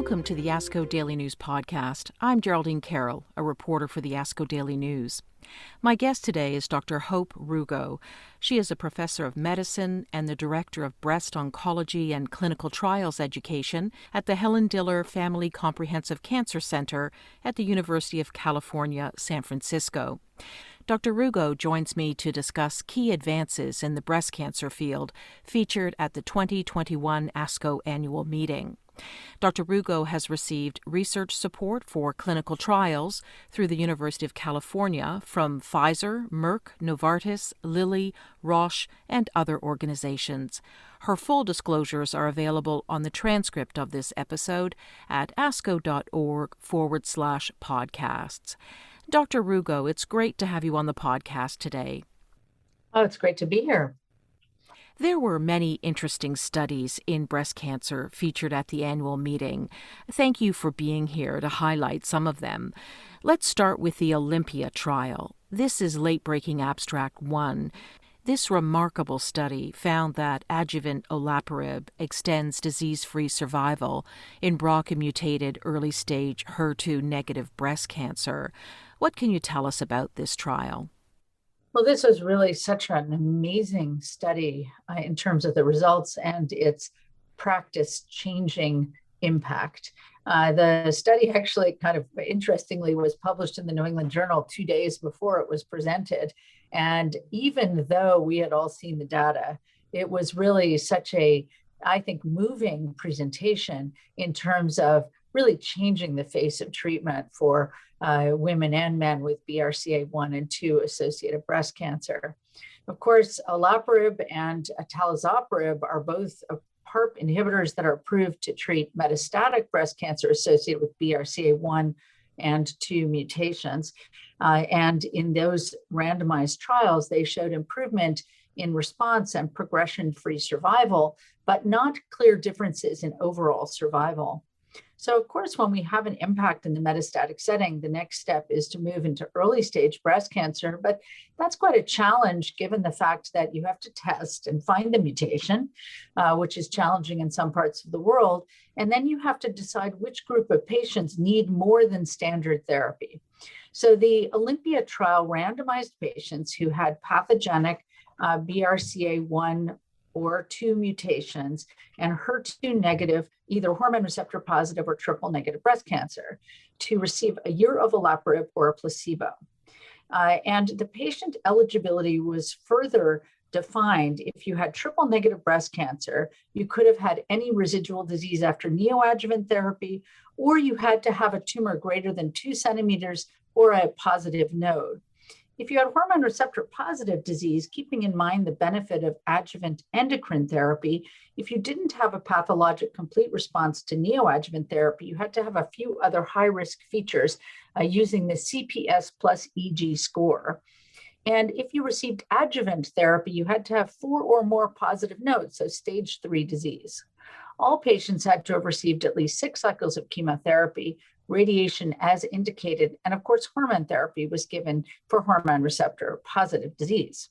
Welcome to the ASCO Daily News podcast. I'm Geraldine Carroll, a reporter for the ASCO Daily News. My guest today is Dr. Hope Rugo. She is a professor of medicine and the director of breast oncology and clinical trials education at the Helen Diller Family Comprehensive Cancer Center at the University of California, San Francisco. Dr. Rugo joins me to discuss key advances in the breast cancer field featured at the 2021 ASCO Annual Meeting. Dr. Rugo has received research support for clinical trials through the University of California from Pfizer, Merck, Novartis, Lilly, Roche, and other organizations. Her full disclosures are available on the transcript of this episode at asco.org/podcasts. Dr. Rugo, it's great to have you on the podcast today. Oh, it's great to be here. There were many interesting studies in breast cancer featured at the annual meeting. Thank you for being here to highlight some of them. Let's start with the Olympia trial. This is late-breaking abstract 1. This remarkable study found that adjuvant olaparib extends disease-free survival in BRCA-mutated early-stage HER2-negative breast cancer. What can you tell us about this trial? Well, this was really such an amazing study in terms of the results and its practice-changing impact. The study actually kind of interestingly was published in the New England Journal 2 days before it was presented. And even though we had all seen the data, it was really such a, I think, moving presentation in terms of really changing the face of treatment for women and men with BRCA1 and 2 associated breast cancer. Of course, olaparib and talazoparib are both PARP inhibitors that are approved to treat metastatic breast cancer associated with BRCA1 and 2 mutations. And in those randomized trials, they showed improvement in response and progression-free survival, but not clear differences in overall survival. So, of course, when we have an impact in the metastatic setting, the next step is to move into early stage breast cancer. But that's quite a challenge given the fact that you have to test and find the mutation, which is challenging in some parts of the world. And then you have to decide which group of patients need more than standard therapy. So the Olympia trial randomized patients who had pathogenic BRCA1 or 2 mutations and HER2 negative, either hormone receptor positive or triple negative breast cancer, to receive a year of olaparib or a placebo. And the patient eligibility was further defined. If you had triple negative breast cancer, you could have had any residual disease after neoadjuvant therapy, or you had to have a tumor greater than 2 centimeters or a positive node. If you had hormone receptor positive disease, keeping in mind the benefit of adjuvant endocrine therapy, if you didn't have a pathologic complete response to neoadjuvant therapy, you had to have a few other high-risk features using the CPS plus EG score. And if you received adjuvant therapy, you had to have 4 or more positive nodes, so stage 3 disease. All patients had to have received at least 6 cycles of chemotherapy, radiation as indicated, and of course, hormone therapy was given for hormone receptor positive disease.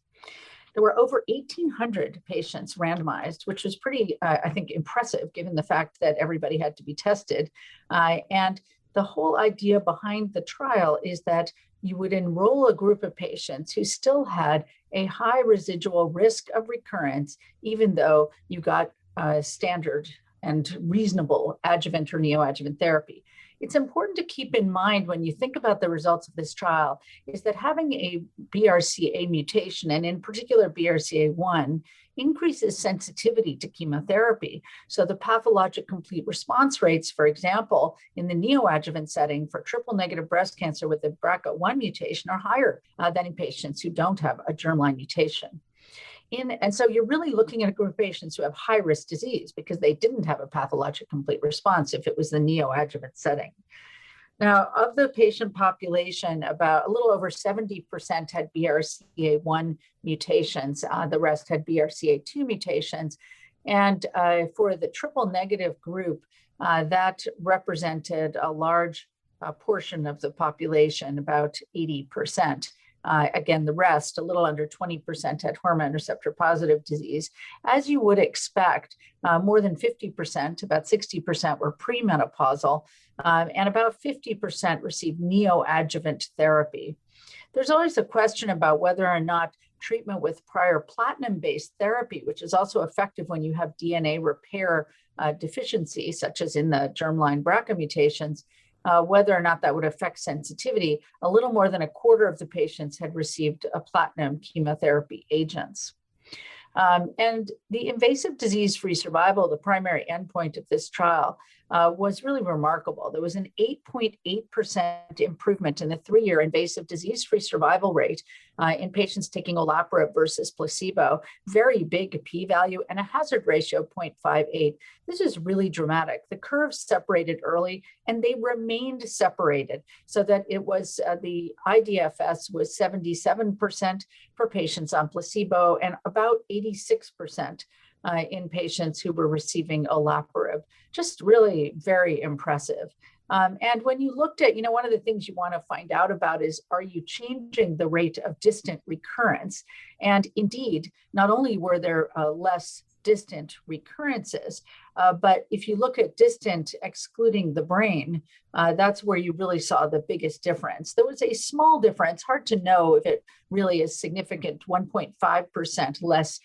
There were over 1,800 patients randomized, which was pretty, I think, impressive given the fact that everybody had to be tested. And the whole idea behind the trial is that you would enroll a group of patients who still had a high residual risk of recurrence, even though you got standard and reasonable adjuvant or neoadjuvant therapy. It's important to keep in mind when you think about the results of this trial is that having a BRCA mutation, and in particular BRCA1, increases sensitivity to chemotherapy. So the pathologic complete response rates, for example, in the neoadjuvant setting for triple negative breast cancer with a BRCA1 mutation are higher than in patients who don't have a germline mutation. And so you're really looking at a group of patients who have high-risk disease because they didn't have a pathologic complete response if it was the neoadjuvant setting. Now, of the patient population, about a little over 70% had BRCA1 mutations. The rest had BRCA2 mutations. And for the triple negative group, that represented a large portion of the population, about 80%. Again, the rest, a little under 20%, had hormone receptor positive disease. As you would expect, more than 50%, about 60% were premenopausal, and about 50% received neoadjuvant therapy. There's always a question about whether or not treatment with prior platinum-based therapy, which is also effective when you have DNA repair deficiency, such as in the germline BRCA mutations, whether or not that would affect sensitivity. A little more than a quarter of the patients had received a platinum chemotherapy agents. And the invasive disease-free survival, the primary endpoint of this trial, was really remarkable. There was an 8.8% improvement in the 3-year invasive disease-free survival rate in patients taking olaparib versus placebo, very big p-value, and a hazard ratio of 0.58. This is really dramatic. The curves separated early, and they remained separated, so that it was the IDFS was 77% for patients on placebo and about 86% in patients who were receiving olaparib. Just really very impressive. And when you looked at, one of the things you want to find out about is, are you changing the rate of distant recurrence? And indeed, not only were there less distant recurrences, but if you look at distant excluding the brain, that's where you really saw the biggest difference. There was a small difference, hard to know if it really is significant. 1.5% less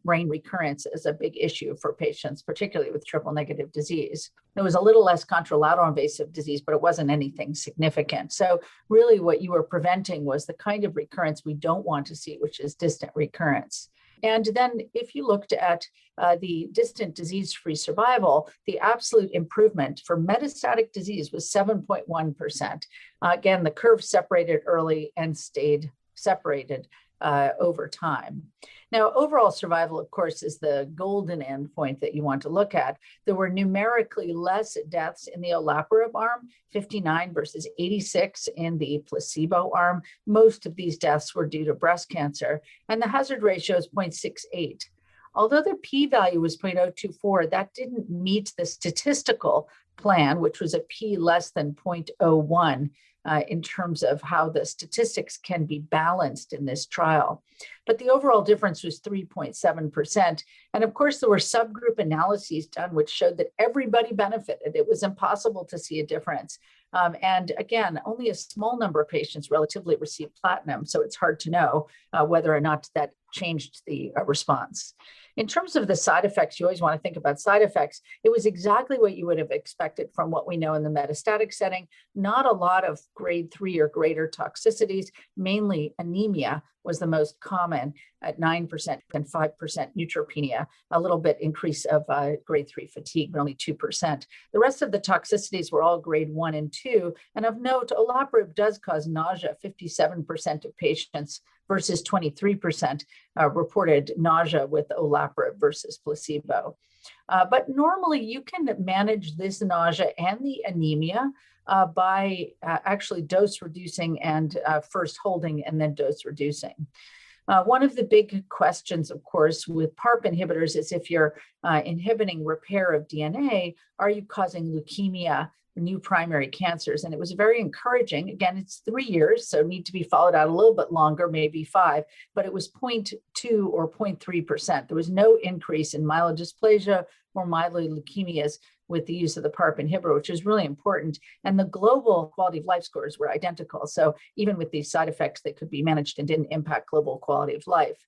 brain recurrence is a big issue for patients, particularly with triple negative disease. There was a little less contralateral invasive disease, but it wasn't anything significant. So really what you were preventing was the kind of recurrence we don't want to see, which is distant recurrence. And then if you looked at the distant disease-free survival, the absolute improvement for metastatic disease was 7.1%. Again, the curve separated early and stayed separated over time. Now, overall survival, of course, is the golden endpoint that you want to look at. There were numerically less deaths in the olaparib arm, 59 versus 86 in the placebo arm. Most of these deaths were due to breast cancer, and the hazard ratio is 0.68. Although the p-value was 0.024, that didn't meet the statistical plan, which was a p less than 0.01. In terms of how the statistics can be balanced in this trial. But the overall difference was 3.7%. And of course, there were subgroup analyses done, which showed that everybody benefited. It was impossible to see a difference. And again, only a small number of patients relatively received platinum. So it's hard to know whether or not that changed the response. In terms of the side effects, you always want to think about side effects. It was exactly what you would have expected from what we know in the metastatic setting. Not a lot of grade 3 or greater toxicities, mainly anemia was the most common at 9% and 5% neutropenia, a little bit increase of grade 3 fatigue, but only 2%. The rest of the toxicities were all grade 1 and 2. And of note, olaparib does cause nausea, 57% of patients versus 23% reported nausea with olaparib versus placebo. But normally you can manage this nausea and the anemia by actually dose reducing and first holding and then dose reducing. One of the big questions, of course, with PARP inhibitors is if you're inhibiting repair of DNA, are you causing leukemia, new primary cancers? And it was very encouraging. Again, it's 3 years, so need to be followed out a little bit longer, maybe 5, but it was 0.2 or 0.3%. There was no increase in myelodysplasia or myeloid leukemias with the use of the PARP inhibitor, which is really important. And the global quality of life scores were identical. So even with these side effects, they could be managed and didn't impact global quality of life.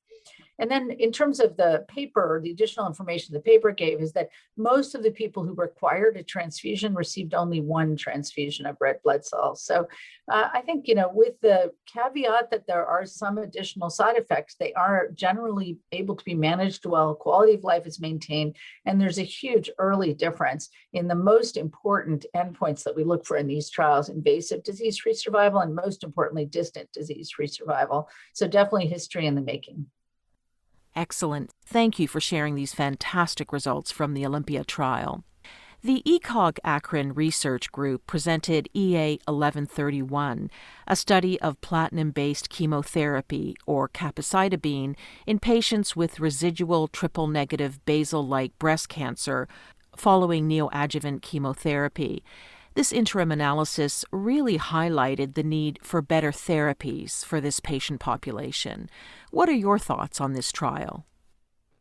And then in terms of the paper, the additional information the paper gave is that most of the people who required a transfusion received only 1 transfusion of red blood cells. So I think, with the caveat that there are some additional side effects, they are generally able to be managed well, quality of life is maintained, and there's a huge early difference in the most important endpoints that we look for in these trials: invasive disease-free survival, and most importantly, distant disease-free survival. So definitely history in the making. Excellent. Thank you for sharing these fantastic results from the Olympia trial. The ECOG Akron Research Group presented EA 1131, a study of platinum-based chemotherapy, or capecitabine, in patients with residual triple-negative basal-like breast cancer following neoadjuvant chemotherapy. This interim analysis really highlighted the need for better therapies for this patient population. What are your thoughts on this trial?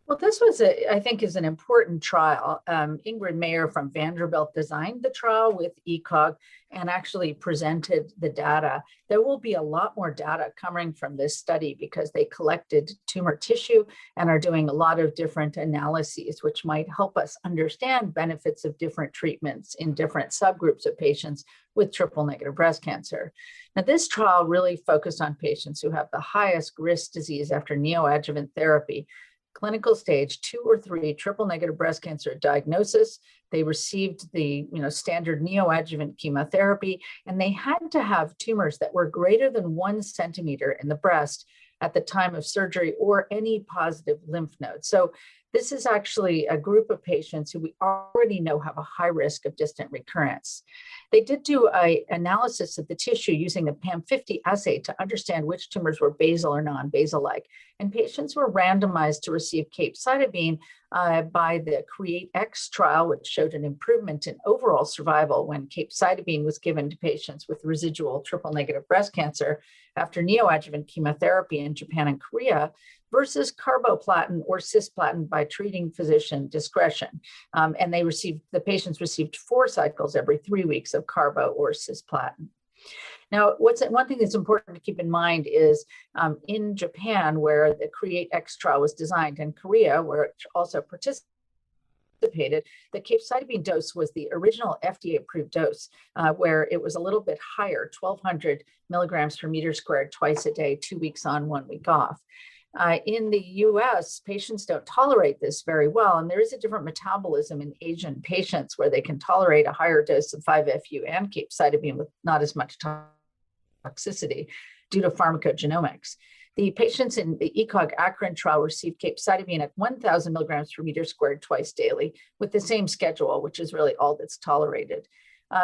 Well, this was, I think, is an important trial. Ingrid Mayer from Vanderbilt designed the trial with ECOG and actually presented the data. There will be a lot more data coming from this study because they collected tumor tissue and are doing a lot of different analyses, which might help us understand benefits of different treatments in different subgroups of patients with triple-negative breast cancer. Now, this trial really focused on patients who have the highest risk disease after neoadjuvant therapy, clinical stage 2 or 3 triple-negative breast cancer diagnosis. They received the standard neoadjuvant chemotherapy, and they had to have tumors that were greater than 1 centimeter in the breast at the time of surgery or any positive lymph nodes. So this is actually a group of patients who we already know have a high risk of distant recurrence. They did do an analysis of the tissue using the PAM50 assay to understand which tumors were basal or non-basal-like. And patients were randomized to receive capecitabine by the CREATE-X trial, which showed an improvement in overall survival when capecitabine was given to patients with residual triple-negative breast cancer after neoadjuvant chemotherapy in Japan and Korea, versus carboplatin or cisplatin by treating physician discretion. And the patients received 4 cycles every 3 weeks of carbo or cisplatin. Now, one thing that's important to keep in mind is in Japan, where the CREATE-X trial was designed, and Korea, where it also participated, the capecitabine dose was the original FDA-approved dose, where it was a little bit higher, 1,200 milligrams per meter squared twice a day, 2 weeks on, 1 week off. In the US, patients don't tolerate this very well, and there is a different metabolism in Asian patients where they can tolerate a higher dose of 5-FU and capecitabine with not as much toxicity due to pharmacogenomics. The patients in the ECOG ACRIN trial received capecitabine at 1,000 milligrams per meter squared twice daily with the same schedule, which is really all that's tolerated.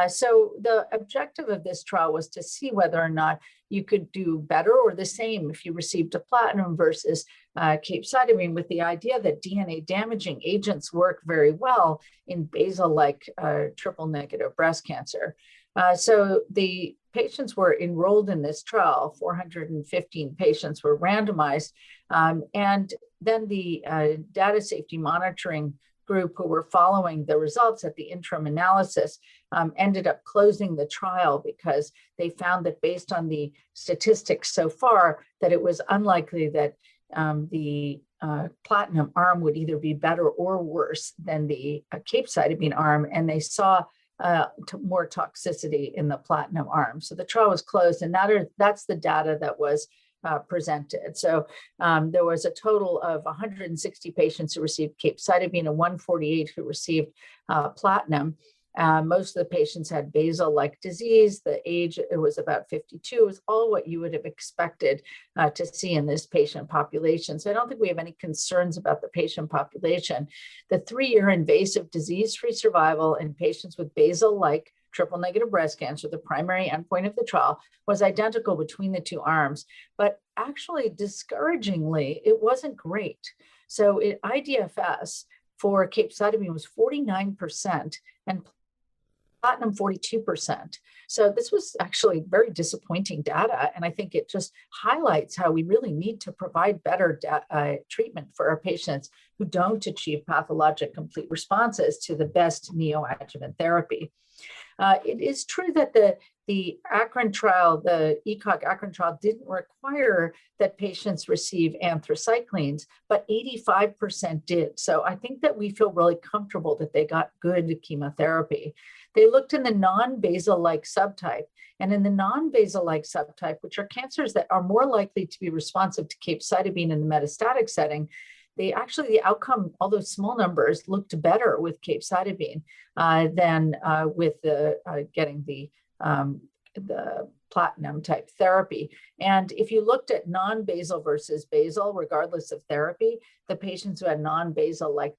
So the objective of this trial was to see whether or not you could do better or the same if you received a platinum versus capecitabine, with the idea that DNA damaging agents work very well in basal-like triple-negative breast cancer. So the patients were enrolled in this trial. 415 patients were randomized. And then the data safety monitoring group who were following the results at the interim analysis ended up closing the trial because they found that based on the statistics so far, that it was unlikely that the platinum arm would either be better or worse than the capecitabine arm, and they saw more toxicity in the platinum arm. So the trial was closed, and that's the data that was presented. So there was a total of 160 patients who received capecitabine and 148 who received platinum. Most of the patients had basal-like disease. The age, it was about 52. It was all what you would have expected to see in this patient population. So I don't think we have any concerns about the patient population. The 3-year invasive disease-free survival in patients with basal-like triple-negative breast cancer, the primary endpoint of the trial, was identical between the 2 arms. But actually, discouragingly, it wasn't great. So IDFS for capecitabine was 49% and platinum 42%. So this was actually very disappointing data. And I think it just highlights how we really need to provide better treatment for our patients who don't achieve pathologic complete responses to the best neoadjuvant therapy. It is true that the ACRIN trial, the ECOG ACRIN trial, didn't require that patients receive anthracyclines, but 85% did. So I think that we feel really comfortable that they got good chemotherapy. They looked in the non-basal-like subtype. And in the non-basal-like subtype, which are cancers that are more likely to be responsive to capecitabine in the metastatic setting, the outcome, although small numbers, looked better with capecitabine than with getting the platinum type therapy. And if you looked at non-basal versus basal, regardless of therapy, the patients who had non-basal-like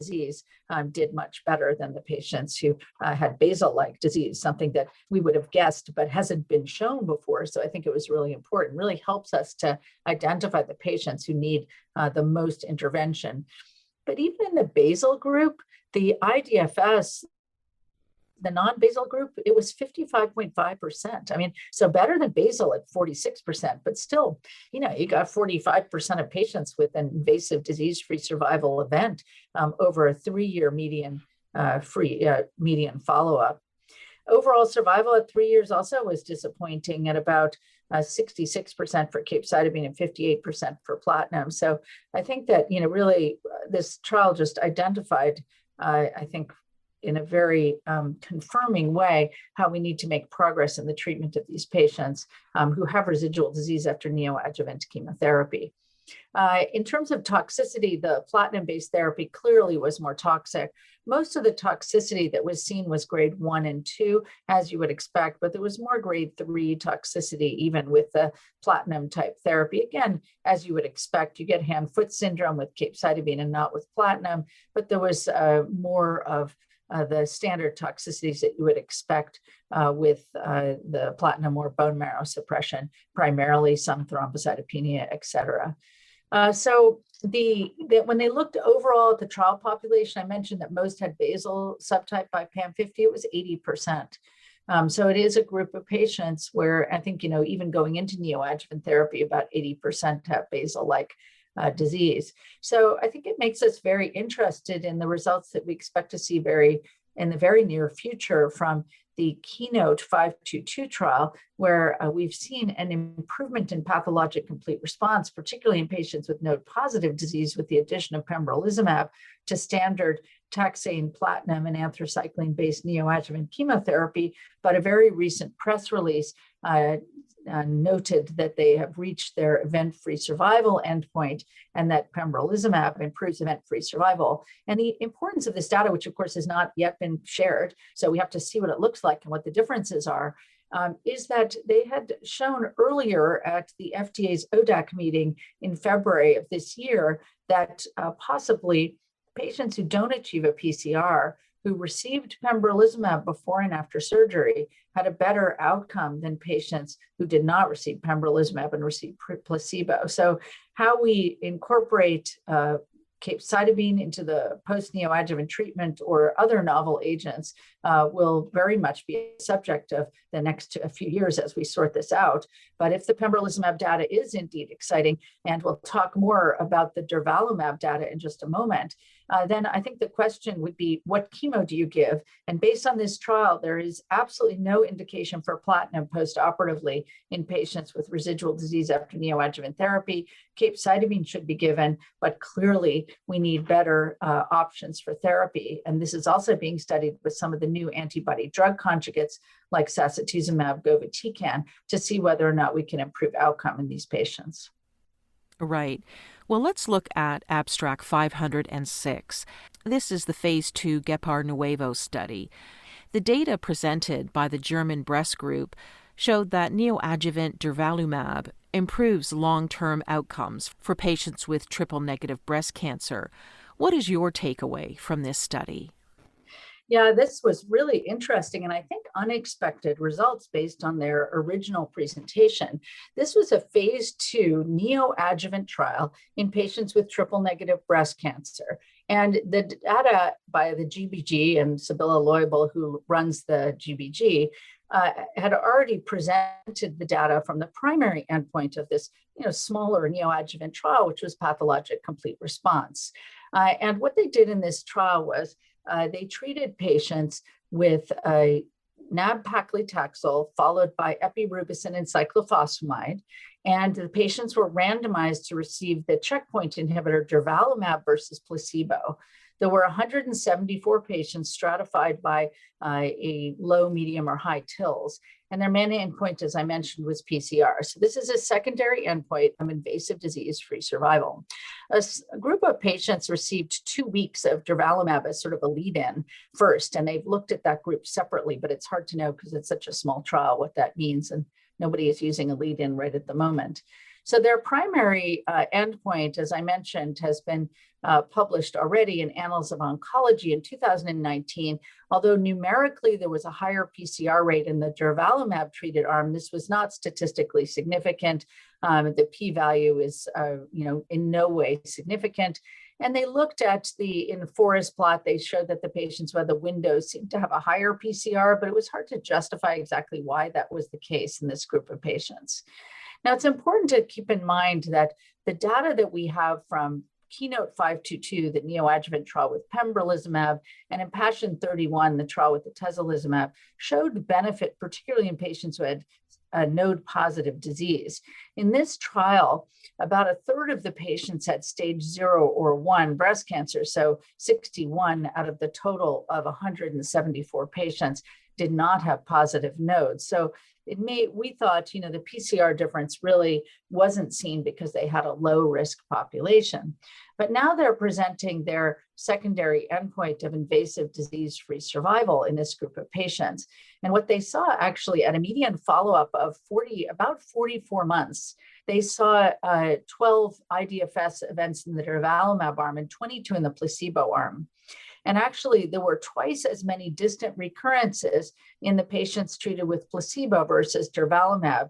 disease did much better than the patients who had basal-like disease, something that we would have guessed but hasn't been shown before. So I think it was really important, really helps us to identify the patients who need the most intervention. But even in the basal group, the IDFS the non-basal group, it was 55.5%. I mean, so better than basal at 46%, but still, you got 45% of patients with an invasive disease-free survival event over a 3-year median median follow-up. Overall survival at 3 years also was disappointing at about 66% for capecitabine and 58% for platinum. So I think that, really this trial just identified, I think, in a very confirming way, how we need to make progress in the treatment of these patients who have residual disease after neoadjuvant chemotherapy. In terms of toxicity, the platinum-based therapy clearly was more toxic. Most of the toxicity that was seen was grade 1 and 2, as you would expect, but there was more grade 3 toxicity even with the platinum type therapy. Again, as you would expect, you get hand-foot syndrome with capecitabine and not with platinum, but there was more of the standard toxicities that you would expect with the platinum or bone marrow suppression, primarily some thrombocytopenia, et cetera. So when they looked overall at the trial population, I mentioned that most had basal subtype by PAM50, it was 80%. So it is a group of patients where I think, even going into neoadjuvant therapy, about 80% have basal-like disease. So I think it makes us very interested in the results that we expect to see in the very near future from the Keynote 522 trial, where we've seen an improvement in pathologic complete response, particularly in patients with node-positive disease with the addition of pembrolizumab to standard taxane, platinum, and anthracycline-based neoadjuvant chemotherapy. But a very recent press release noted that they have reached their event-free survival endpoint and that pembrolizumab improves event-free survival. And the importance of this data, which of course has not yet been shared, so we have to see what it looks like and what the differences are, is that they had shown earlier at the FDA's ODAC meeting in February of this year that possibly patients who don't achieve a PCR who received pembrolizumab before and after surgery had a better outcome than patients who did not receive pembrolizumab and received placebo. So how we incorporate capecitabine into the post-neoadjuvant treatment or other novel agents will very much be a subject of the next few years as we sort this out. But if the pembrolizumab data is indeed exciting, and we'll talk more about the durvalumab data in just a moment, then I think the question would be, what chemo do you give? And based on this trial, there is absolutely no indication for platinum post-operatively in patients with residual disease after neoadjuvant therapy. Capecitabine should be given, but clearly we need better options for therapy. And this is also being studied with some of the new antibody drug conjugates like sacituzumab govitecan to see whether or not we can improve outcome in these patients. Right. Well, let's look at abstract 506. This is the phase 2 GEPAR-NUEVO study. The data presented by the German breast group showed that neoadjuvant durvalumab improves long-term outcomes for patients with triple-negative breast cancer. What is your takeaway from this study? Yeah, this was really interesting and I think unexpected results based on their original presentation. This was a phase 2 neoadjuvant trial in patients with triple-negative breast cancer. And the data by the GBG and Sibylla Leubel, who runs the GBG, had already presented the data from the primary endpoint of this smaller neoadjuvant trial, which was pathologic complete response. And what they did in this trial was they treated patients with a nab-paclitaxel followed by epirubicin and cyclophosphamide. And the patients were randomized to receive the checkpoint inhibitor durvalumab versus placebo. There were 174 patients stratified by a low, medium, or high TILs. And their main endpoint, as I mentioned, was PCR. So this is a secondary endpoint of invasive disease-free survival. A group of patients received 2 weeks of durvalumab as sort of a lead-in first, and they've looked at that group separately, but it's hard to know because it's such a small trial what that means, and nobody is using a lead-in right at the moment. So their primary endpoint, as I mentioned, has been published already in Annals of Oncology in 2019. Although numerically there was a higher PCR rate in the durvalumab treated arm, this was not statistically significant. The p-value is, in no way significant. And they looked at in the forest plot, they showed that the patients who had the windows seemed to have a higher PCR, but it was hard to justify exactly why that was the case in this group of patients. Now, it's important to keep in mind that the data that we have from KEYNOTE-522, the neoadjuvant trial with pembrolizumab, and IMpassion31, the trial with atezolizumab, showed benefit, particularly in patients who had node-positive disease. In this trial, about a third of the patients had stage 0 or 1 breast cancer, so 61 out of the total of 174 patients did not have positive nodes. So we thought, the PCR difference really wasn't seen because they had a low risk population. But now they're presenting their secondary endpoint of invasive disease-free survival in this group of patients. And what they saw actually at a median follow-up of about 44 months, they saw 12 IDFS events in the durvalumab arm and 22 in the placebo arm. And actually, there were twice as many distant recurrences in the patients treated with placebo versus durvalumab.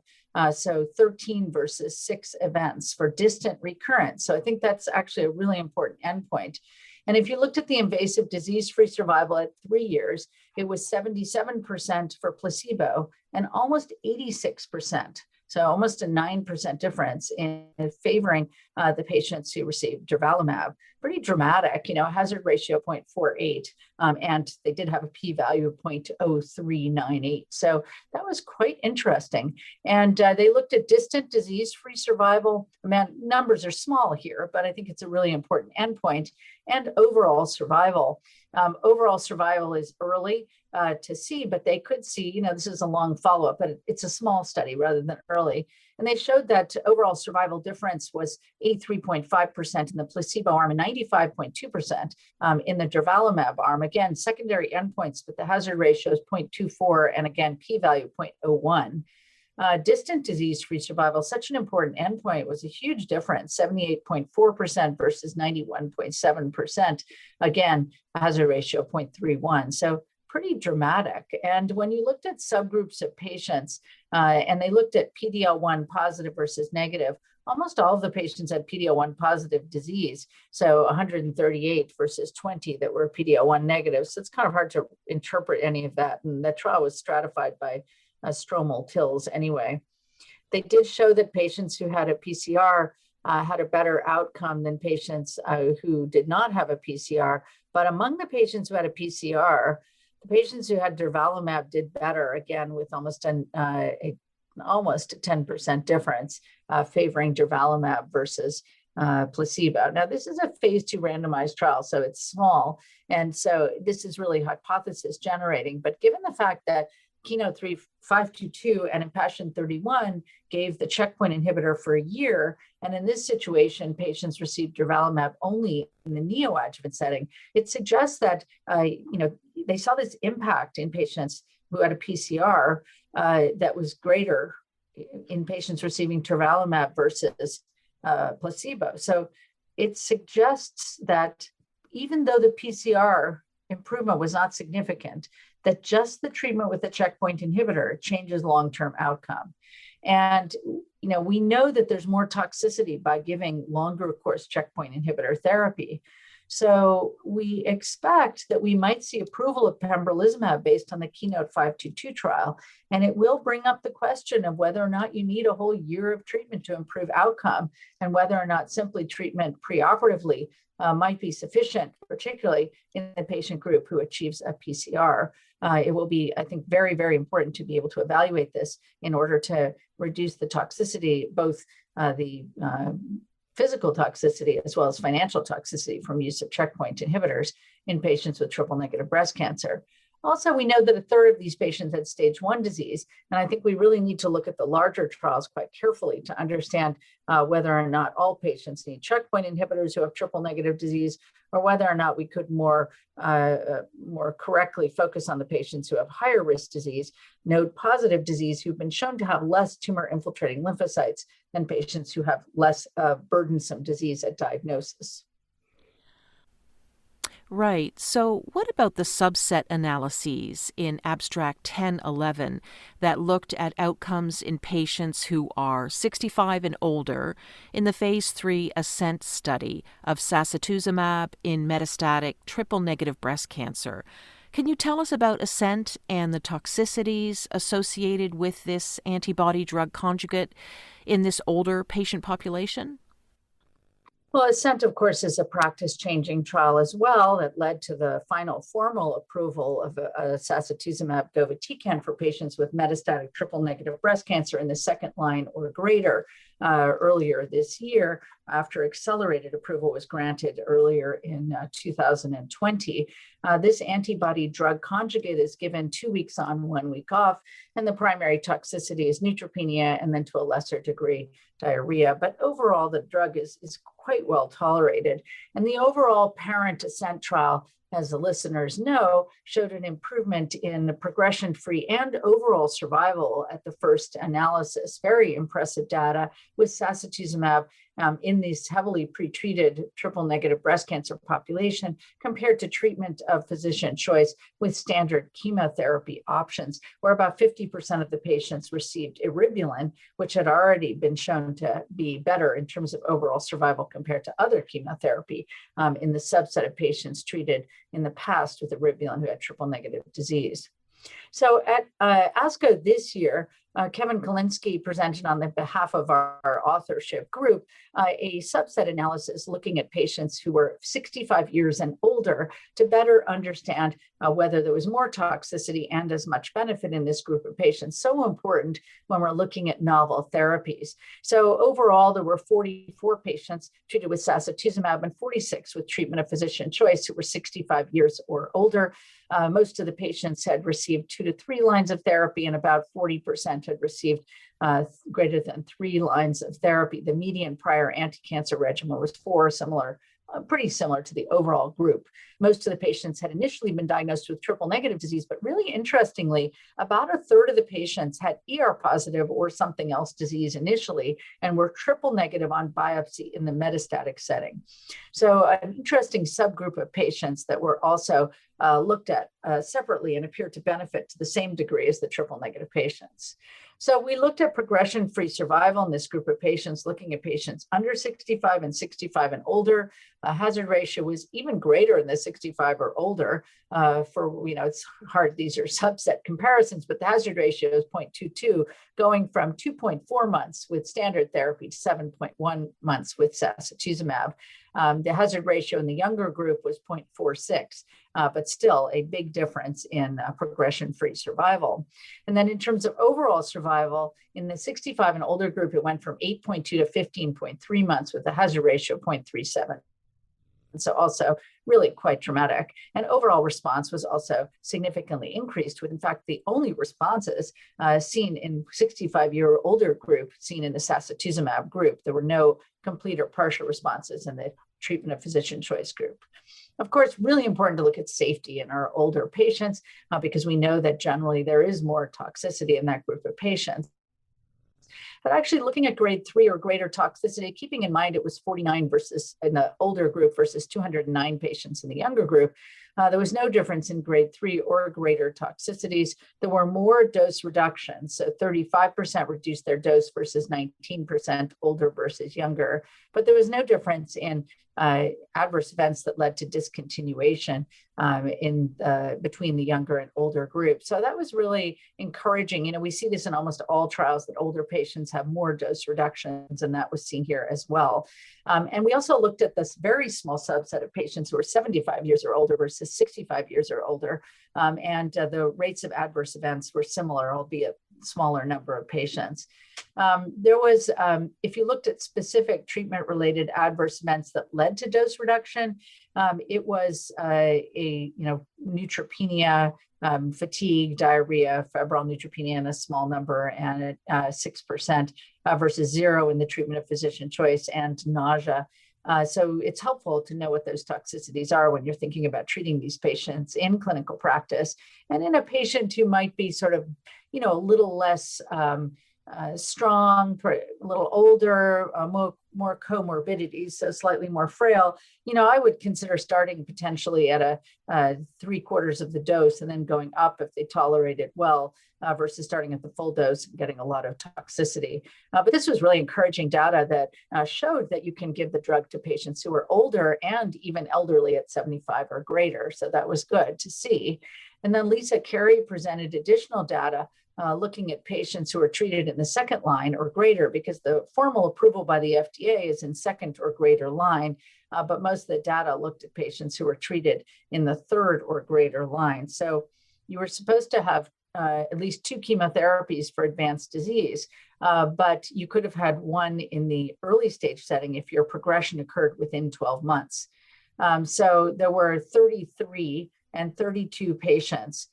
So 13 versus 6 events for distant recurrence. So I think that's actually a really important endpoint. And if you looked at the invasive disease-free survival at 3 years, it was 77% for placebo and almost 86%. So almost a 9% difference in favoring the patients who received durvalumab. Pretty dramatic, hazard ratio 0.48, and they did have a p-value of 0.0398. So that was quite interesting. And they looked at distant disease-free survival. Numbers are small here, but I think it's a really important endpoint. And overall survival. Overall survival is early to see, but they could see, this is a long follow-up, but it's a small study rather than early. And they showed that overall survival difference was 83.5% in the placebo arm and 95.2% in the durvalumab arm. Again, secondary endpoints, but the hazard ratio is 0.24, and again, p-value 0.01. Distant disease-free survival, such an important endpoint, was a huge difference, 78.4% versus 91.7%. Again, hazard ratio 0.31. So pretty dramatic. And when you looked at subgroups of patients, and they looked at PD-L1 positive versus negative, almost all of the patients had PD-L1 positive disease. So 138 versus 20 that were PD-L1 negative. So it's kind of hard to interpret any of that. And that trial was stratified by stromal TILs anyway. They did show that patients who had a PCR had a better outcome than patients who did not have a PCR. But among the patients who had a PCR, the patients who had durvalumab did better, again, with almost a 10% difference favoring durvalumab versus placebo. Now, this is a phase 2 randomized trial, so it's small. And so this is really hypothesis generating. But given the fact that KEYNOTE-522 and IMpassion31 gave the checkpoint inhibitor for a year, and in this situation, patients received durvalumab only in the neoadjuvant setting, it suggests that they saw this impact in patients who had a PCR that was greater in patients receiving durvalumab versus placebo. So it suggests that even though the PCR improvement was not significant, that just the treatment with a checkpoint inhibitor changes long-term outcome. And we know that there's more toxicity by giving longer course checkpoint inhibitor therapy. So we expect that we might see approval of pembrolizumab based on the KEYNOTE-522 trial. And it will bring up the question of whether or not you need a whole year of treatment to improve outcome, and whether or not simply treatment preoperatively might be sufficient, particularly in the patient group who achieves a PCR. It will be, I think, very, very important to be able to evaluate this in order to reduce the toxicity, both the physical toxicity as well as financial toxicity from use of checkpoint inhibitors in patients with triple negative breast cancer. Also, we know that a third of these patients had stage 1 disease, and I think we really need to look at the larger trials quite carefully to understand whether or not all patients need checkpoint inhibitors who have triple negative disease, or whether or not we could more correctly focus on the patients who have higher risk disease, node positive disease, who've been shown to have less tumor infiltrating lymphocytes than patients who have less burdensome disease at diagnosis. Right. So, what about the subset analyses in Abstract 1011 that looked at outcomes in patients who are 65 and older in the Phase 3 ASCENT study of sacituzumab in metastatic triple-negative breast cancer? Can you tell us about ASCENT and the toxicities associated with this antibody drug conjugate in this older patient population? Well, ASCENT, of course, is a practice-changing trial as well that led to the final formal approval of sacituzumab govitecan for patients with metastatic triple-negative breast cancer in the second line or greater earlier this year, after accelerated approval was granted earlier in 2020. This antibody drug conjugate is given 2 weeks on, 1 week off, and the primary toxicity is neutropenia and then to a lesser degree diarrhea. But overall, the drug is quite well tolerated. And the overall parent ASCENT trial, as the listeners know, showed an improvement in the progression-free and overall survival at the first analysis. Very impressive data with sacituzumab in this heavily pretreated triple-negative breast cancer population compared to treatment of physician choice with standard chemotherapy options, where about 50% of the patients received eribulin, which had already been shown to be better in terms of overall survival compared to other chemotherapy in the subset of patients treated in the past with eribulin who had triple-negative disease. So at ASCO this year, Kevin Kalinsky presented on the behalf of our authorship group a subset analysis looking at patients who were 65 years and older to better understand whether there was more toxicity and as much benefit in this group of patients. So important when we're looking at novel therapies. So overall, there were 44 patients treated with sacituzumab and 46 with treatment of physician choice who were 65 years or older. Most of the patients had received 2 to 3 lines of therapy, and about 40% had received greater than 3 lines of therapy. The median prior anti-cancer regimen was 4, pretty similar to the overall group. Most of the patients had initially been diagnosed with triple-negative disease, but really interestingly, about a third of the patients had ER-positive or something else disease initially and were triple-negative on biopsy in the metastatic setting. So an interesting subgroup of patients that were also looked at separately and appeared to benefit to the same degree as the triple-negative patients. So we looked at progression-free survival in this group of patients, looking at patients under 65 and 65 and older. Hazard ratio was even greater in the 65 or older. It's hard, these are subset comparisons, but the hazard ratio is 0.22, going from 2.4 months with standard therapy to 7.1 months with sacituzumab. The hazard ratio in the younger group was 0.46, but still a big difference in progression-free survival. And then in terms of overall survival, in the 65 and older group, it went from 8.2 to 15.3 months with a hazard ratio of 0.37. And so also really quite dramatic. And overall response was also significantly increased, with in fact the only responses seen in 65-year or older group seen in the sacituzumab group. There were no complete or partial responses in the treatment of physician choice group. Of course, really important to look at safety in our older patients because we know that generally there is more toxicity in that group of patients. But actually looking at grade 3 or greater toxicity, keeping in mind it was 49 versus in the older group versus 209 patients in the younger group, there was no difference in grade 3 or greater toxicities. There were more dose reductions, so 35% reduced their dose versus 19% older versus younger. But there was no difference in adverse events that led to discontinuation between the younger and older groups. So that was really encouraging. We see this in almost all trials that older patients have more dose reductions, and that was seen here as well. And we also looked at this very small subset of patients who are 75 years or older versus 65 years or older. And the rates of adverse events were similar, albeit smaller number of patients. There was, if you looked at specific treatment-related adverse events that led to dose reduction, it was neutropenia, fatigue, diarrhea, febrile neutropenia in a small number, and 6% versus 0 in the treatment of physician choice, and nausea. So it's helpful to know what those toxicities are when you're thinking about treating these patients in clinical practice, and in a patient who might be sort of, a little less strong, a little older, more comorbidities, so slightly more frail, I would consider starting potentially at a 3/4 of the dose and then going up if they tolerate it well, versus starting at the full dose and getting a lot of toxicity. But this was really encouraging data that showed that you can give the drug to patients who are older and even elderly at 75 or greater. So that was good to see. And then Lisa Carey presented additional data looking at patients who are treated in the second line or greater, because the formal approval by the FDA is in second or greater line, but most of the data looked at patients who were treated in the third or greater line. So you were supposed to have at least 2 chemotherapies for advanced disease, but you could have had one in the early stage setting if your progression occurred within 12 months. So there were 33 and 32 patients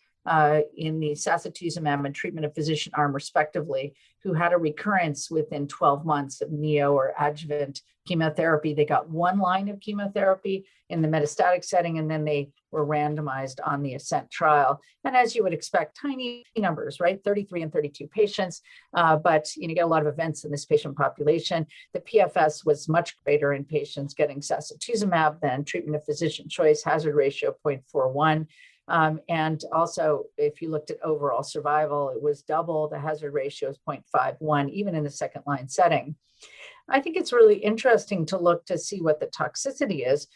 in the sacituzumab and treatment of physician arm, respectively, who had a recurrence within 12 months of neo or adjuvant chemotherapy. They got 1 line of chemotherapy in the metastatic setting, and then they were randomized on the ASCENT trial. And as you would expect, tiny numbers, right? 33 and 32 patients, but you get a lot of events in this patient population. The PFS was much greater in patients getting sacituzumab than treatment of physician choice, hazard ratio 0.41. And also, if you looked at overall survival, it was double. The hazard ratio is 0.51, even in the second line setting. I think it's really interesting to look to see what the toxicity is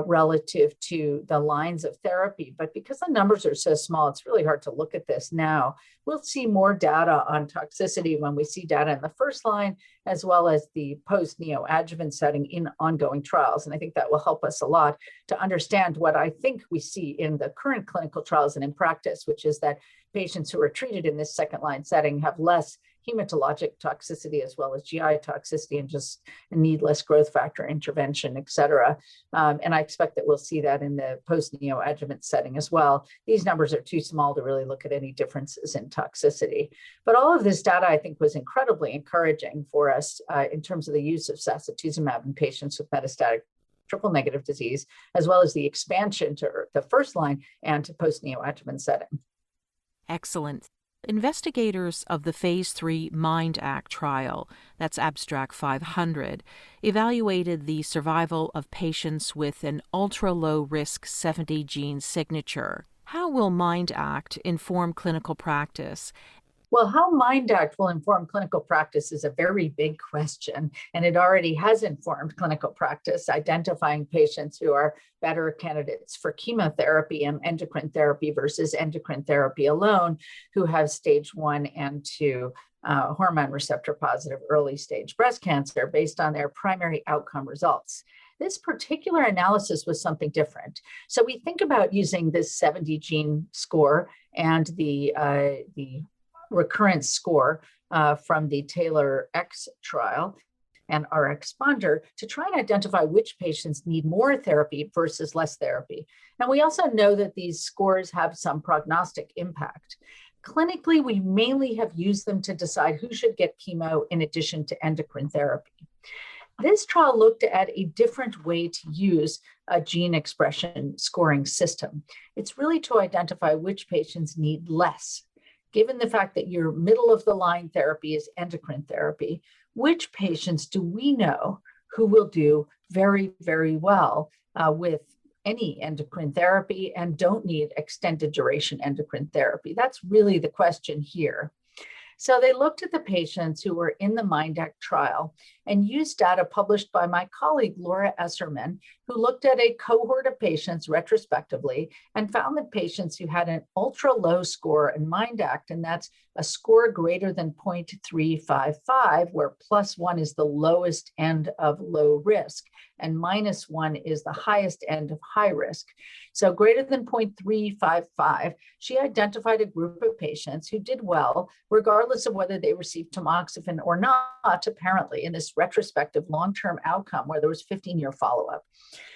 relative to the lines of therapy. But because the numbers are so small, it's really hard to look at this now. We'll see more data on toxicity when we see data in the first line, as well as the post-neoadjuvant setting in ongoing trials. And I think that will help us a lot to understand what I think we see in the current clinical trials and in practice, which is that patients who are treated in this second line setting have less hematologic toxicity as well as GI toxicity and just needless growth factor intervention, et cetera. And I expect that we'll see that in the post-neoadjuvant setting as well. These numbers are too small to really look at any differences in toxicity. But all of this data, I think, was incredibly encouraging for us in terms of the use of sacituzumab in patients with metastatic triple negative disease, as well as the expansion to the first line and to post-neoadjuvant setting. Excellent. Investigators of the Phase 3 MIND-ACT trial, that's Abstract 500, evaluated the survival of patients with an ultra-low-risk 70 gene signature. How will MIND-ACT inform clinical practice? Well, how MIND-ACT will inform clinical practice is a very big question, and it already has informed clinical practice, identifying patients who are better candidates for chemotherapy and endocrine therapy versus endocrine therapy alone, who have stage 1 and 2 hormone receptor positive early stage breast cancer based on their primary outcome results. This particular analysis was something different. So we think about using this 70 gene score and the recurrence score from the Taylor X trial and our exponder to try and identify which patients need more therapy versus less therapy. And we also know that these scores have some prognostic impact. Clinically, we mainly have used them to decide who should get chemo in addition to endocrine therapy. This trial looked at a different way to use a gene expression scoring system. It's really to identify which patients need less. Given the fact that your middle of the line therapy is endocrine therapy, which patients do we know who will do very, very well with any endocrine therapy and don't need extended duration endocrine therapy? That's really the question here. So they looked at the patients who were in the MIND-ACT trial and used data published by my colleague, Laura Esserman, who looked at a cohort of patients retrospectively and found that patients who had an ultra low score in MIND-ACT, and that's a score greater than 0.355, where +1 is the lowest end of low risk and -1 is the highest end of high risk. So greater than 0.355, she identified a group of patients who did well, regardless of whether they received tamoxifen or not, apparently, in this retrospective long-term outcome where there was 15-year follow-up.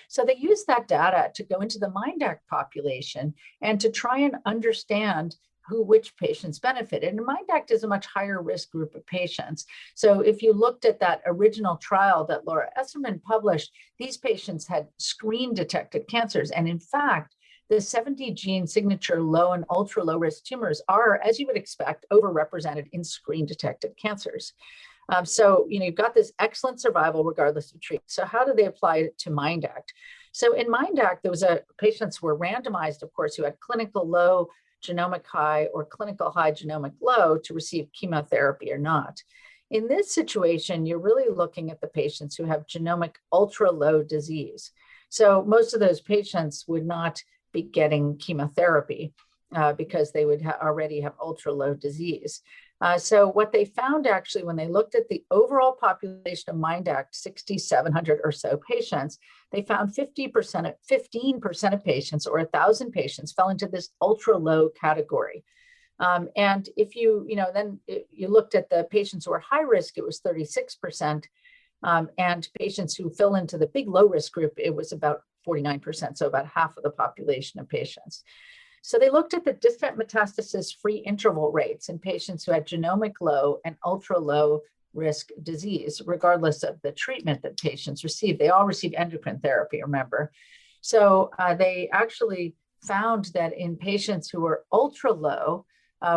So they used that data to go into the MIND-ACT population and to try and understand which patients benefited. And MIND-ACT is a much higher risk group of patients. So if you looked at that original trial that Laura Esserman published, these patients had screen detected cancers. And in fact, the 70 gene signature low and ultra low risk tumors are, as you would expect, overrepresented in screen detected cancers. So, you've got this excellent survival regardless of treatment. So how do they apply it to MINDACT? So in MINDACT, there was patients were randomized, of course, who had clinical low genomic high or clinical high genomic low to receive chemotherapy or not. In this situation, you're really looking at the patients who have genomic ultra low disease. So most of those patients would not be getting chemotherapy because they would already have ultra low disease. So what they found actually when they looked at the overall population of MINDACT, 6,700 or so patients, they found 15% of patients or 1,000 patients fell into this ultra low category. And if you looked at the patients who were high risk, it was 36%. And patients who fell into the big low risk group, it was about 49%, so about half of the population of patients. So they looked at the distant metastasis-free interval rates in patients who had genomic low and ultra low risk disease, regardless of the treatment that patients received. They all received endocrine therapy, remember. So they actually found that in patients who were ultra low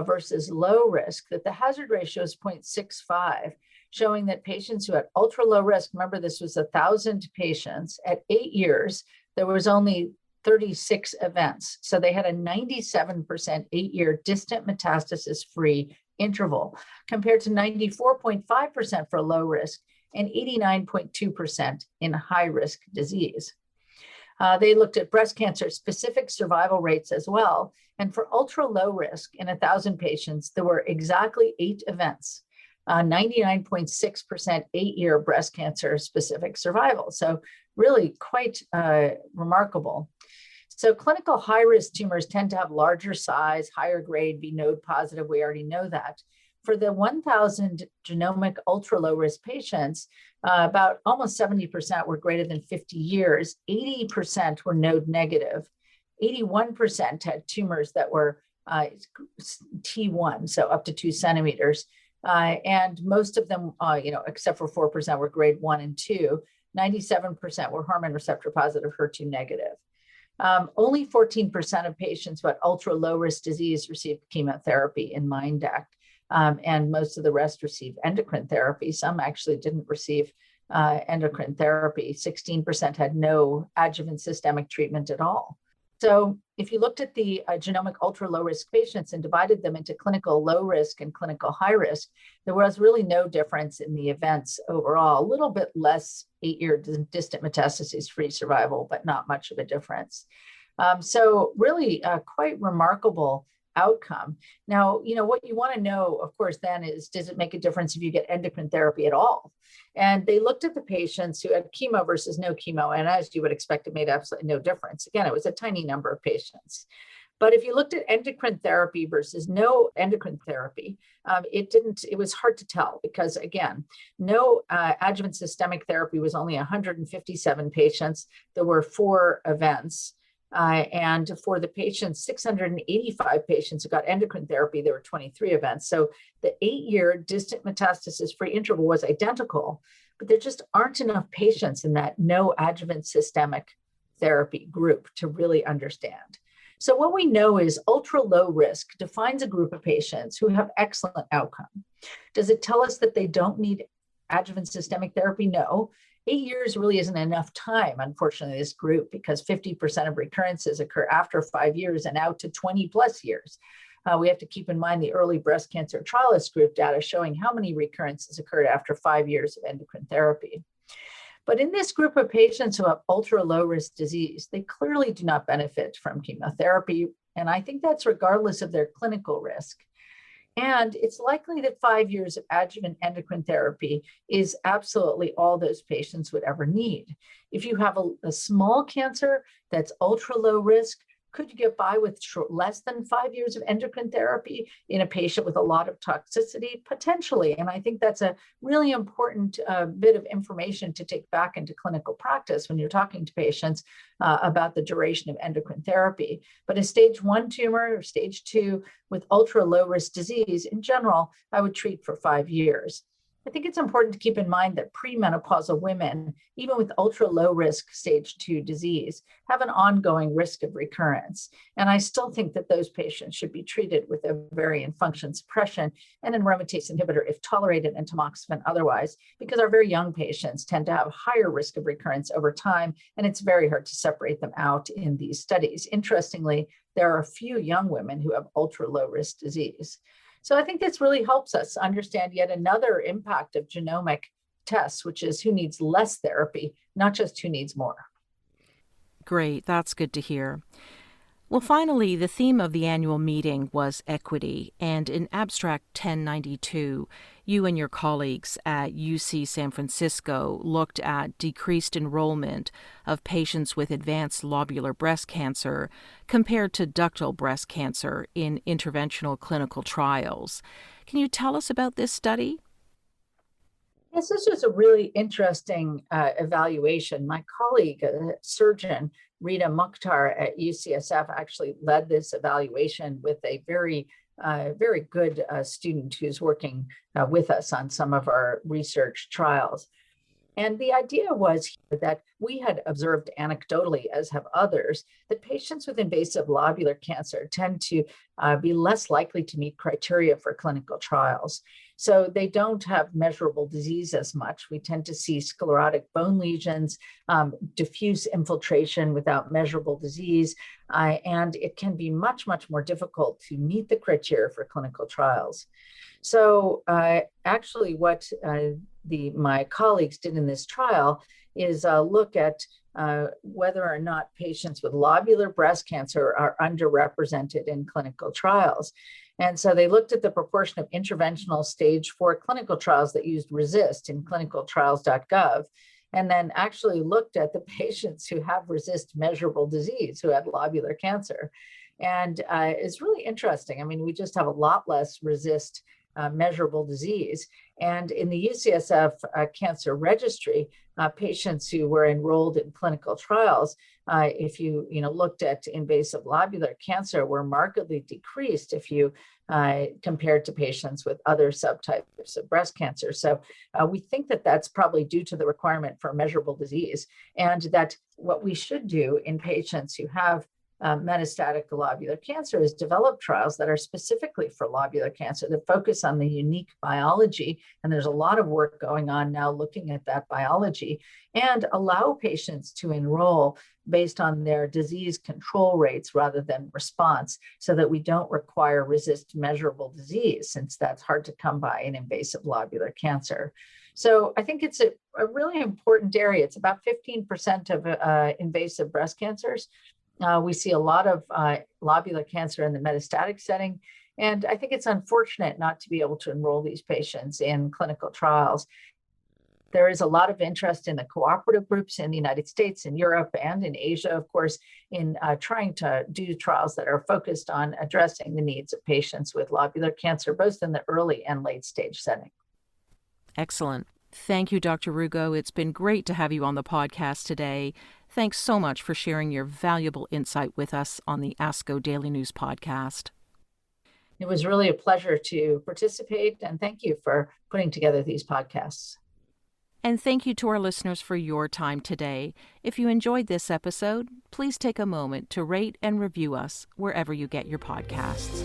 versus low risk, that the hazard ratio is 0.65, showing that patients who had ultra low risk, remember this was 1,000 patients, at 8 years, there was only 36 events. So they had a 97% 8-year distant metastasis-free interval compared to 94.5% for low risk and 89.2% in high risk disease. They looked at breast cancer specific survival rates as well. And for ultra low risk in 1,000 patients, there were exactly 8 events, 99.6% 8-year breast cancer specific survival. So really quite remarkable. So clinical high-risk tumors tend to have larger size, higher grade, be node positive. We already know that. For the 1,000 genomic ultra-low-risk patients, about almost 70% were greater than 50 years. 80% were node negative. 81% had tumors that were T1, so up to 2 centimeters. And most of them, except for 4% were grade 1 and 2. 97% were hormone receptor positive, HER2 negative. Only 14% of patients who had ultra low risk disease received chemotherapy in MINDACT, and most of the rest received endocrine therapy. Some actually didn't receive endocrine therapy. 16% had no adjuvant systemic treatment at all. So if you looked at the genomic ultra low risk patients and divided them into clinical low risk and clinical high risk, there was really no difference in the events overall. A little bit less 8-year distant metastases free survival, but not much of a difference. So really quite remarkable outcome. Now, what you want to know, of course, then is, does it make a difference if you get endocrine therapy at all? And they looked at the patients who had chemo versus no chemo, and as you would expect, it made absolutely no difference. Again, it was a tiny number of patients. But if you looked at endocrine therapy versus no endocrine therapy, it was hard to tell because, again, no adjuvant systemic therapy was only 157 patients. There were 4 events. And for the patients, 685 patients who got endocrine therapy, there were 23 events. So the 8-year distant metastasis-free interval was identical, but there just aren't enough patients in that no adjuvant systemic therapy group to really understand. So what we know is ultra low risk defines a group of patients who have excellent outcome. Does it tell us that they don't need adjuvant systemic therapy? No. 8 years really isn't enough time, unfortunately, this group, because 50% of recurrences occur after 5 years and out to 20 plus years. We have to keep in mind the early breast cancer trialist group data showing how many recurrences occurred after 5 years of endocrine therapy. But in this group of patients who have ultra low risk disease, they clearly do not benefit from chemotherapy. And I think that's regardless of their clinical risk. And it's likely that 5 years of adjuvant endocrine therapy is absolutely all those patients would ever need. If you have a small cancer that's ultra low risk, could you get by with less than 5 years of endocrine therapy in a patient with a lot of toxicity? Potentially. And I think that's a really important bit of information to take back into clinical practice when you're talking to patients about the duration of endocrine therapy. But a stage 1 tumor or stage 2 with ultra low risk disease, in general, I would treat for 5 years. I think it's important to keep in mind that premenopausal women, even with ultra low risk stage 2 disease, have an ongoing risk of recurrence. And I still think that those patients should be treated with ovarian function suppression and an aromatase inhibitor if tolerated and tamoxifen otherwise, because our very young patients tend to have higher risk of recurrence over time, and it's very hard to separate them out in these studies. Interestingly, there are a few young women who have ultra low risk disease. So I think this really helps us understand yet another impact of genomic tests, which is who needs less therapy, not just who needs more. Great, that's good to hear. Well, finally, the theme of the annual meeting was equity, and in Abstract 1092, you and your colleagues at UC San Francisco looked at decreased enrollment of patients with advanced lobular breast cancer compared to ductal breast cancer in interventional clinical trials. Can you tell us about this study? Yes, this was a really interesting evaluation. My colleague, a surgeon, Rita Mukhtar at UCSF, actually led this evaluation with a very good student who's working with us on some of our research trials. And the idea was that we had observed anecdotally, as have others, that patients with invasive lobular cancer tend to be less likely to meet criteria for clinical trials. So they don't have measurable disease as much. We tend to see sclerotic bone lesions, diffuse infiltration without measurable disease, and it can be much, much more difficult to meet the criteria for clinical trials. So actually what my colleagues did in this trial is look at whether or not patients with lobular breast cancer are underrepresented in clinical trials. And so they looked at the proportion of interventional stage 4 clinical trials that used RECIST in clinicaltrials.gov, and then actually looked at the patients who have RECIST measurable disease, who had lobular cancer. And it's really interesting. I mean, we just have a lot less RECIST measurable disease. And in the UCSF cancer registry, patients who were enrolled in clinical trials, if you looked at invasive lobular cancer, were markedly decreased if you compared to patients with other subtypes of breast cancer. So we think that that's probably due to the requirement for measurable disease, and that what we should do in patients who have metastatic lobular cancer is develop trials that are specifically for lobular cancer that focus on the unique biology. And there's a lot of work going on now looking at that biology, and allow patients to enroll based on their disease control rates rather than response, so that we don't require RECIST measurable disease, since that's hard to come by in invasive lobular cancer. So I think it's a really important area. It's about 15% of invasive breast cancers. We see a lot of lobular cancer in the metastatic setting, and I think it's unfortunate not to be able to enroll these patients in clinical trials. There is a lot of interest in the cooperative groups in the United States, in Europe, and in Asia, of course, in trying to do trials that are focused on addressing the needs of patients with lobular cancer, both in the early and late stage setting. Excellent. Thank you, Dr. Rugo. It's been great to have you on the podcast today. Thanks so much for sharing your valuable insight with us on the ASCO Daily News podcast. It was really a pleasure to participate, and thank you for putting together these podcasts. And thank you to our listeners for your time today. If you enjoyed this episode, please take a moment to rate and review us wherever you get your podcasts.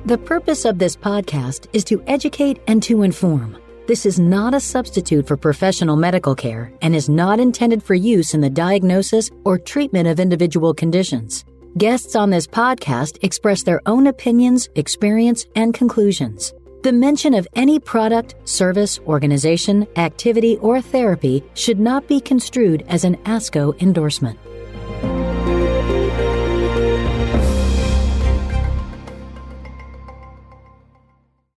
The purpose of this podcast is to educate and to inform. This is not a substitute for professional medical care and is not intended for use in the diagnosis or treatment of individual conditions. Guests on this podcast express their own opinions, experience, and conclusions. The mention of any product, service, organization, activity, or therapy should not be construed as an ASCO endorsement.